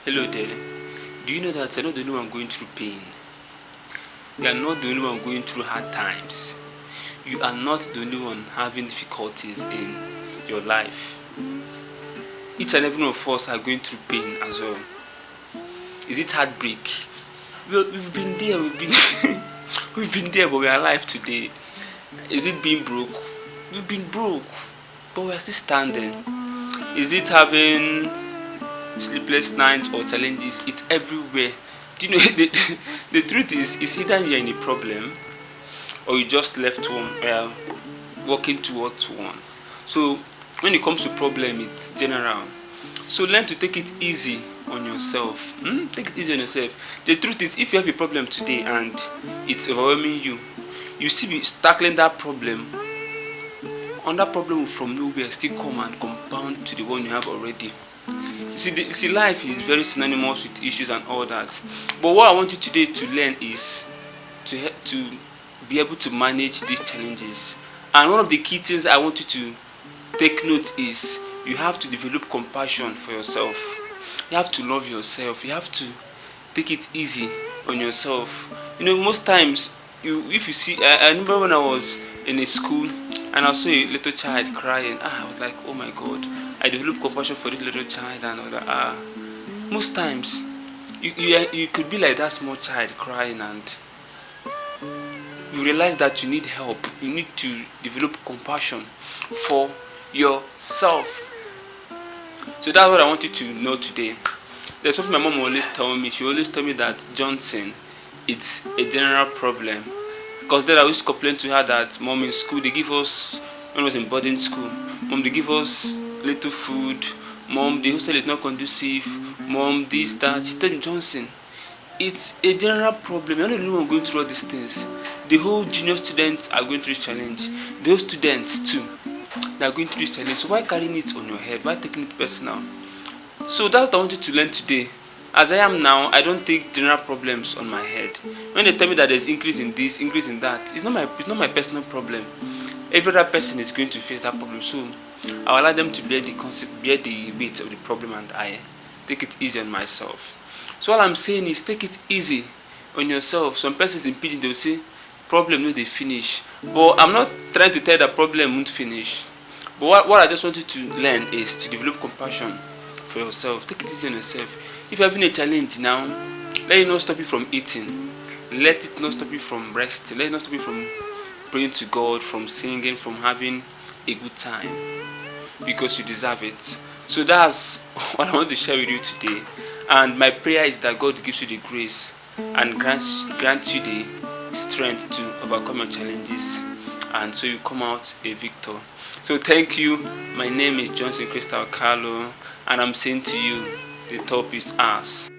Hello there. Do you know that you're not the only one going through pain? You are not the only one going through hard times. You are not the only one having difficulties in your life. Each and every one of us are going through pain as well. Is it heartbreak? We've been there, we've been there, but we are alive today. Is it being broke? We've been broke, but we are still standing. Is it having sleepless nights or challenges? It's everywhere. Do you know the truth is it's either you're in a problem or you just left one working towards one. So when it comes to problem, it's general. So learn to take it easy on yourself. Take it easy on yourself. The truth is, if you have a problem today and it's overwhelming you, you still be tackling that problem. And that problem will from nowhere still come and compound to the one you have already. See, life is very synonymous with issues and all that. But what I want you today to learn is to be able to manage these challenges. And one of the key things I want you to take note is you have to develop compassion for yourself. You have to love yourself. You have to take it easy on yourself. Most times, if you see, I remember when I was in a school and I saw a little child crying. I was like, oh my God. I developed compassion for this little child and all that. Most times, you could be like that small child crying and you realize that you need help. You need to develop compassion for yourself. So that's what I want you to know today. There's something my mom always tell me. She always tell me that Johnson, it's a general problem. Because then I used to complain to her that mom in school, they give us, when I was in boarding school, mom, they give us little food. Mom, the hostel is not conducive. Mom, this, that. She told me, Johnson, it's a general problem. You're not the only one going through all these things. The whole junior students are going through this challenge. Those students too, they are going through this challenge. So why carrying it on your head? Why taking it personal? So that's what I wanted to learn today. As I am now, I don't take general problems on my head. When they tell me that there's increase in this, increase in that, it's not my personal problem. Every other person is going to face that problem. So I allow them to bear the weight of the problem, and I take it easy on myself. So all I'm saying is take it easy on yourself. Some persons in pidgin, they'll say problem no dey finish, but I'm not trying to tell that problem won't finish. But what I just want you to learn is to develop compassion for yourself. Take it easy on yourself. If you're having a challenge now, let it not stop you from eating. Let it not stop you from resting. Let it not stop you from praying to God, from singing, from having a good time, because you deserve it. So that's what I want to share with you today. And my prayer is that God gives you the grace and grants you the strength to overcome your challenges, and so you come out a victor. So thank you. My name is Johnson Crystal Carlo, and I'm saying to you, the top is ours.